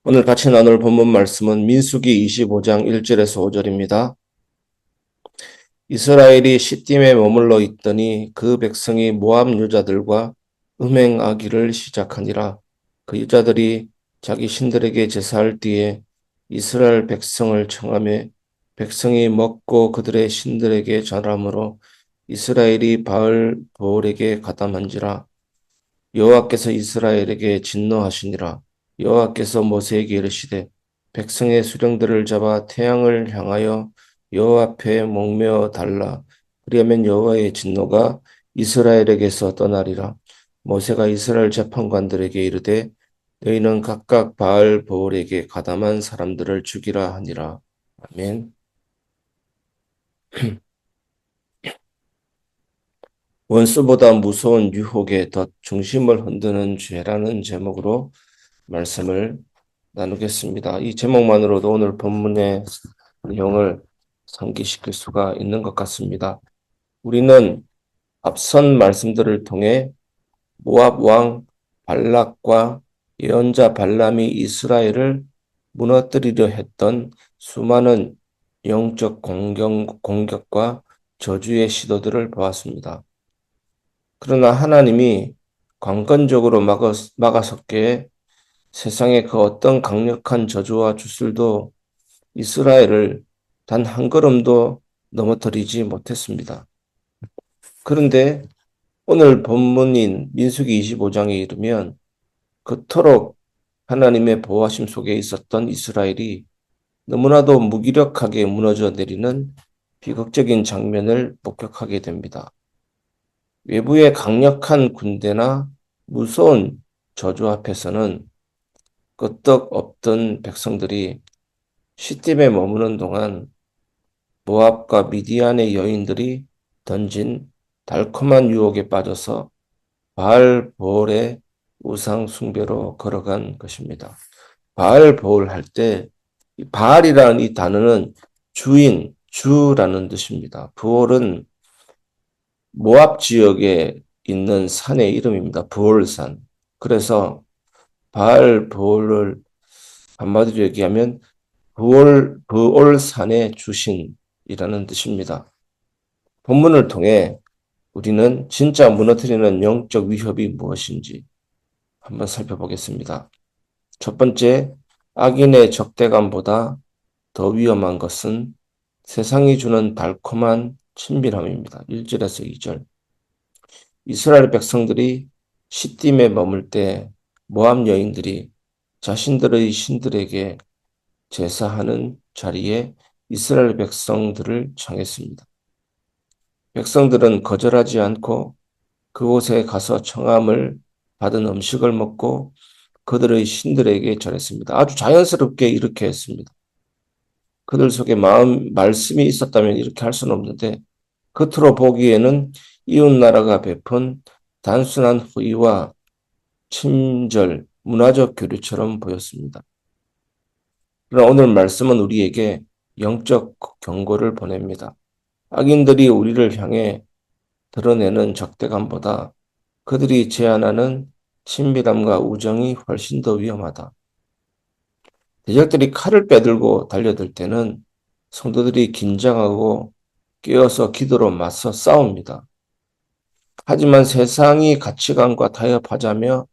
오늘 같이 나눌 본문 말씀은 민수기 25장 1절에서 5절입니다. 이스라엘이 시딤에 머물러 있더니 그 백성이 모압 여자들과 음행하기를 시작하니라. 그 여자들이 자기 신들에게 제사할 뒤에 이스라엘 백성을 청하며 백성이 먹고 그들의 신들에게 절함으로 이스라엘이 바알 보올에게 가담한지라. 여호와께서 이스라엘에게 진노하시니라. 여호와께서 모세에게 이르시되 백성의 수령들을 잡아 태양을 향하여 여호와 앞에 목매어 달라. 그리하면 여호와의 진노가 이스라엘에게서 떠나리라. 모세가 이스라엘 재판관들에게 이르되 너희는 각각 바알 보올에게 가담한 사람들을 죽이라 하니라. 아멘. 원수보다 무서운 유혹에 더 중심을 흔드는 죄라는 제목으로 말씀을 나누겠습니다. 이 제목만으로도 오늘 본문의 내용을 상기시킬 수가 있는 것 같습니다. 우리는 앞선 말씀들을 통해 모압 왕 발락과 예언자 발람이 이스라엘을 무너뜨리려 했던 수많은 영적 공격과 저주의 시도들을 보았습니다. 그러나 하나님이 강건적으로 막아섰기에 세상의 그 어떤 강력한 저주와 주술도 이스라엘을 단 한 걸음도 넘어뜨리지 못했습니다. 그런데 오늘 본문인 민수기 25장에 이르면 그토록 하나님의 보호하심 속에 있었던 이스라엘이 너무나도 무기력하게 무너져 내리는 비극적인 장면을 목격하게 됩니다. 외부의 강력한 군대나 무서운 저주 앞에서는 끄떡 없던 백성들이 시딤에 머무는 동안 모압과 미디안의 여인들이 던진 달콤한 유혹에 빠져서 바알 보올의 우상 숭배로 걸어간 것입니다. 바알 보올 할 때 바알이라는 이 단어는 주인, 주라는 뜻입니다. 부올은 모압 지역에 있는 산의 이름입니다. 부올산. 그래서 바알 보올을 한마디로 얘기하면 부올산의 주신이라는 뜻입니다. 본문을 통해 우리는 진짜 무너뜨리는 영적 위협이 무엇인지 한번 살펴보겠습니다. 첫 번째, 악인의 적대감보다 더 위험한 것은 세상이 주는 달콤한 친밀함입니다. 1절에서 2절. 이스라엘 백성들이 시딤에 머물 때 모압 여인들이 자신들의 신들에게 제사하는 자리에 이스라엘 백성들을 청했습니다. 백성들은 거절하지 않고 그곳에 가서 청함을 받은 음식을 먹고 그들의 신들에게 절했습니다. 아주 자연스럽게 이렇게 했습니다. 그들 속에 말씀이 있었다면 이렇게 할 수는 없는데 겉으로 보기에는 이웃나라가 베푼 단순한 호의와 친절, 문화적 교류처럼 보였습니다. 그러나 오늘 말씀은 우리에게 영적 경고를 보냅니다. 악인들이 우리를 향해 드러내는 적대감보다 그들이 제안하는 친밀함과 우정이 훨씬 더 위험하다. 대적들이 칼을 빼들고 달려들 때는 성도들이 긴장하고 깨어서 기도로 맞서 싸웁니다. 하지만 세상이 가치관과 타협하자며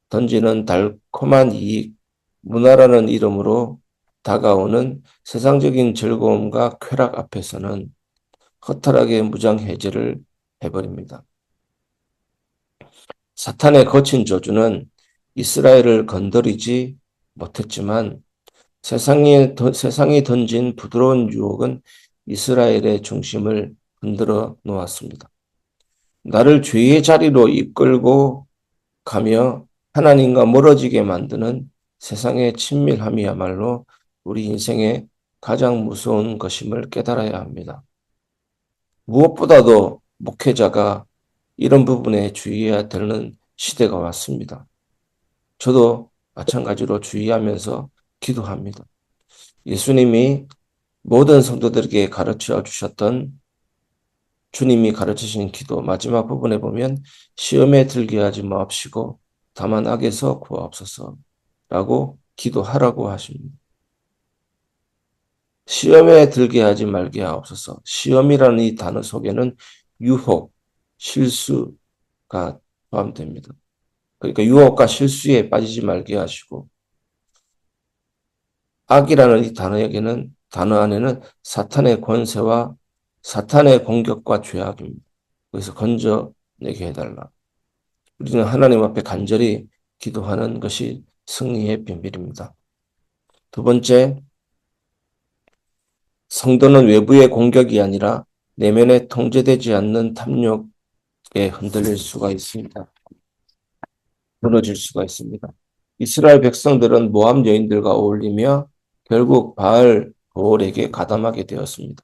던지는 달콤한 이익, 문화라는 이름으로 다가오는 세상적인 즐거움과 쾌락 앞에서는 허탈하게 무장해제를 해버립니다. 사탄의 거친 저주는 이스라엘을 건드리지 못했지만 세상이 던진 부드러운 유혹은 이스라엘의 중심을 흔들어 놓았습니다. 나를 죄의 자리로 이끌고 가며 하나님과 멀어지게 만드는 세상의 친밀함이야말로 우리 인생의 가장 무서운 것임을 깨달아야 합니다. 무엇보다도 목회자가 이런 부분에 주의해야 되는 시대가 왔습니다. 저도 마찬가지로 주의하면서 기도합니다. 예수님이 모든 성도들에게 가르쳐 주셨던 주님이 가르치신 기도 마지막 부분에 보면 시험에 들게 하지 마옵시고 다만 악에서 구하옵소서라고 기도하라고 하십니다. 시험에 들게 하지 말게 하옵소서. 시험이라는 이 단어 속에는 유혹, 실수가 포함됩니다. 그러니까 유혹과 실수에 빠지지 말게 하시고, 악이라는 이 단어 안에는 사탄의 권세와 사탄의 공격과 죄악입니다. 그래서 건져내게 해달라. 우리는 하나님 앞에 간절히 기도하는 것이 승리의 비밀입니다. 두 번째, 성도는 외부의 공격이 아니라 내면에 통제되지 않는 탐욕에 흔들릴 수가 있습니다. 무너질 수가 있습니다. 이스라엘 백성들은 모압 여인들과 어울리며 결국 바알 보올에게 가담하게 되었습니다.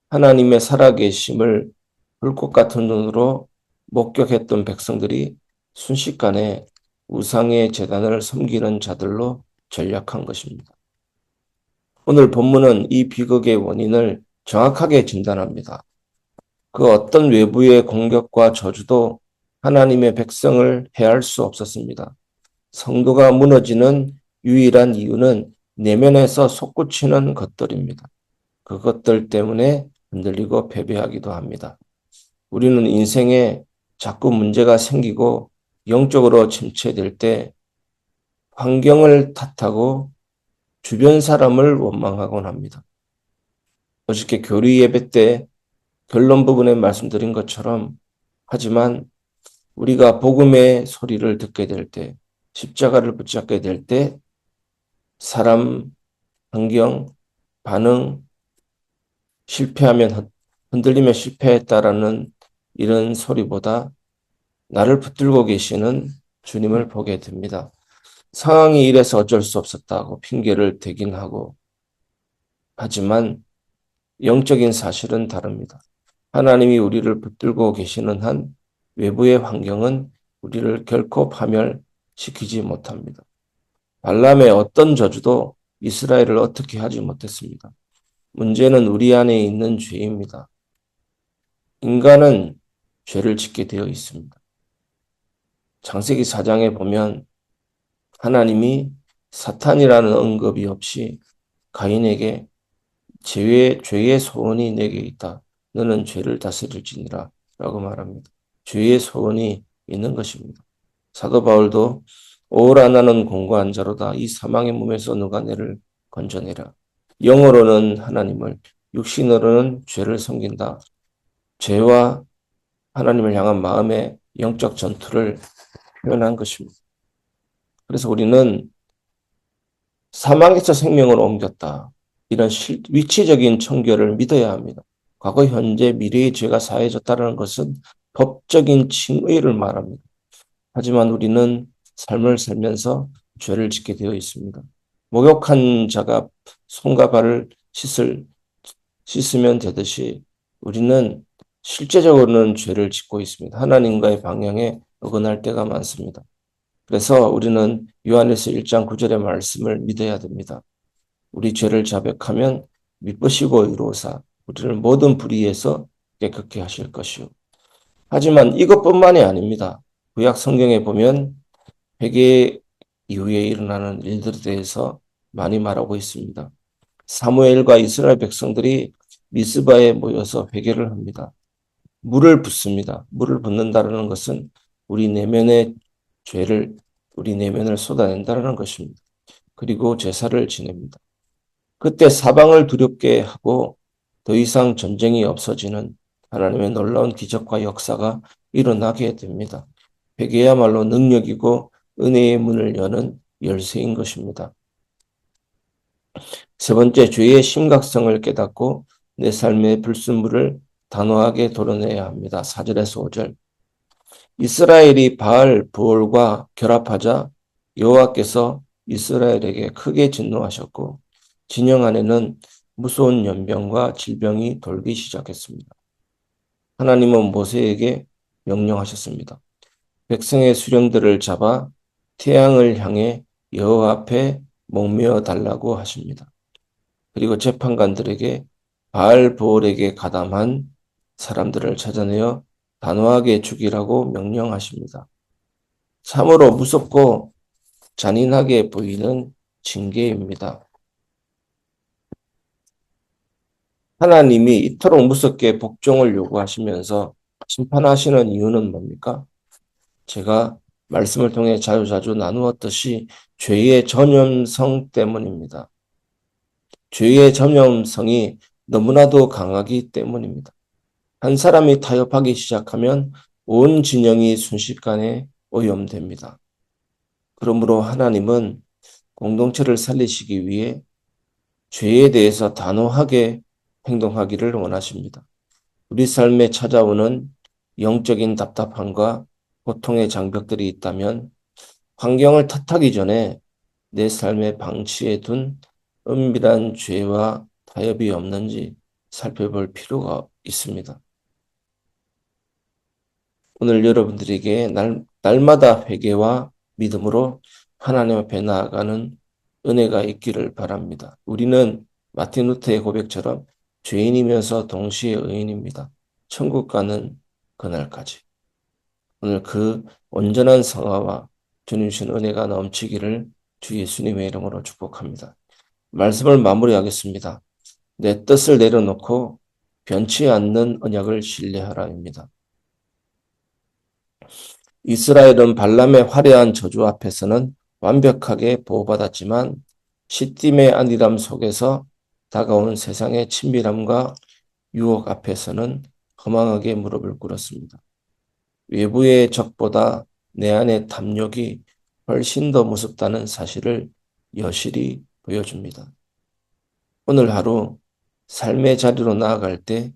하나님의 살아계심을 불꽃 같은 눈으로 목격했던 백성들이 순식간에 우상의 제단을 섬기는 자들로 전락한 것입니다. 오늘 본문은 이 비극의 원인을 정확하게 진단합니다. 그 어떤 외부의 공격과 저주도 하나님의 백성을 해할 수 없었습니다. 성도가 무너지는 유일한 이유는 내면에서 솟구치는 것들입니다. 그것들 때문에 흔들리고 패배하기도 합니다. 우리는 인생에 자꾸 문제가 생기고 영적으로 침체될 때 환경을 탓하고 주변 사람을 원망하곤 합니다. 어저께 교리 예배 때 결론 부분에 말씀드린 것처럼 하지만 우리가 복음의 소리를 듣게 될 때, 십자가를 붙잡게 될 때 사람, 환경, 반응, 실패하면 흔들리면 실패했다라는 이런 소리보다 나를 붙들고 계시는 주님을 보게 됩니다. 상황이 이래서 어쩔 수 없었다고 핑계를 대긴 하고 하지만 영적인 사실은 다릅니다. 하나님이 우리를 붙들고 계시는 한 외부의 환경은 우리를 결코 파멸시키지 못합니다. 발람의 어떤 저주도 이스라엘을 어떻게 하지 못했습니다. 문제는 우리 안에 있는 죄입니다. 인간은 죄를 짓게 되어 있습니다. 창세기 4장에 보면 하나님이 사탄이라는 언급이 없이 가인에게 죄의 소원이 내게 있다. 너는 죄를 다스릴지니라 라고 말합니다. 죄의 소원이 있는 것입니다. 사도 바울도 오라 나는 공고한 자로다. 이 사망의 몸에서 누가 내를 건져내라. 영어로는 하나님을, 육신으로는 죄를 섬긴다. 죄와 하나님을 향한 마음의 영적 전투를 표현한 것입니다. 그래서 우리는 사망에서 생명으로 옮겼다. 이런 위치적인 청결을 믿어야 합니다. 과거, 현재, 미래의 죄가 사해졌다는 것은 법적인 칭의를 말합니다. 하지만 우리는 삶을 살면서 죄를 짓게 되어 있습니다. 목욕한 자가 손과 발을 씻으면 되듯이 우리는 실제적으로는 죄를 짓고 있습니다. 하나님과의 방향에 어긋날 때가 많습니다. 그래서 우리는 요한에서 1장 9절의 말씀을 믿어야 됩니다. 우리 죄를 자백하면 미쁘시고 이로사 우리를 모든 불의에서 깨끗게 하실 것이요. 하지만 이것뿐만이 아닙니다. 구약 성경에 보면 회개 이후에 일어나는 일들에 대해서 많이 말하고 있습니다. 사무엘과 이스라엘 백성들이 미스바에 모여서 회개를 합니다. 물을 붓습니다. 물을 붓는다는 것은 우리 내면의 죄를, 우리 내면을 쏟아낸다는 것입니다. 그리고 제사를 지냅니다. 그때 사방을 두렵게 하고 더 이상 전쟁이 없어지는 하나님의 놀라운 기적과 역사가 일어나게 됩니다. 회개야말로 능력이고 은혜의 문을 여는 열쇠인 것입니다. 세 번째, 죄의 심각성을 깨닫고 내 삶의 불순물을 단호하게 도려내야 합니다. 4절에서 5절. 이스라엘이 바알 부올과 결합하자 여호와께서 이스라엘에게 크게 진노하셨고 진영 안에는 무서운 연병과 질병이 돌기 시작했습니다. 하나님은 모세에게 명령하셨습니다. 백성의 수령들을 잡아 태양을 향해 여호와 앞에 목매어 달라고 하십니다. 그리고 재판관들에게 바알 보올에게 가담한 사람들을 찾아내어 단호하게 죽이라고 명령하십니다. 참으로 무섭고 잔인하게 보이는 징계입니다. 하나님이 이토록 무섭게 복종을 요구하시면서 심판하시는 이유는 뭡니까? 제가 말씀을 통해 자주자주 나누었듯이 죄의 전염성 때문입니다. 죄의 전염성이 너무나도 강하기 때문입니다. 한 사람이 타협하기 시작하면 온 진영이 순식간에 오염됩니다. 그러므로 하나님은 공동체를 살리시기 위해 죄에 대해서 단호하게 행동하기를 원하십니다. 우리 삶에 찾아오는 영적인 답답함과 고통의 장벽들이 있다면 환경을 탓하기 전에 내 삶의 방치해 둔 은밀한 죄와 타협이 없는지 살펴볼 필요가 있습니다. 오늘 여러분들에게 날마다 회개와 믿음으로 하나님 앞에 나아가는 은혜가 있기를 바랍니다. 우리는 마틴 루터의 고백처럼 죄인이면서 동시에 의인입니다. 천국 가는 그날까지. 오늘 그 온전한 성화와 주님 주신 은혜가 넘치기를 주 예수님의 이름으로 축복합니다. 말씀을 마무리하겠습니다. 내 뜻을 내려놓고 변치 않는 언약을 신뢰하라입니다. 이스라엘은 발람의 화려한 저주 앞에서는 완벽하게 보호받았지만 시딤의 안일함 속에서 다가온 세상의 친밀함과 유혹 앞에서는 허망하게 무릎을 꿇었습니다. 외부의 적보다 내 안의 탐욕이 훨씬 더 무섭다는 사실을 여실히 보여줍니다. 오늘 하루 삶의 자리로 나아갈 때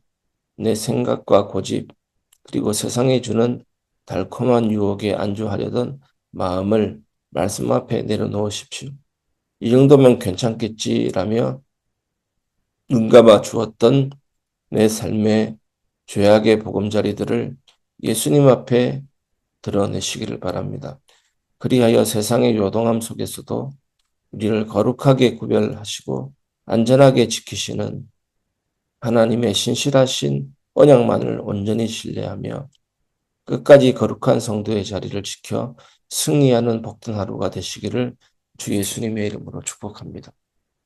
내 생각과 고집 그리고 세상이 주는 달콤한 유혹에 안주하려던 마음을 말씀 앞에 내려놓으십시오. 이 정도면 괜찮겠지라며 눈감아 주었던 내 삶의 죄악의 보금자리들을 예수님 앞에 드러내시기를 바랍니다. 그리하여 세상의 요동함 속에서도 우리를 거룩하게 구별하시고 안전하게 지키시는 하나님의 신실하신 언약만을 온전히 신뢰하며 끝까지 거룩한 성도의 자리를 지켜 승리하는 복된 하루가 되시기를 주 예수님의 이름으로 축복합니다.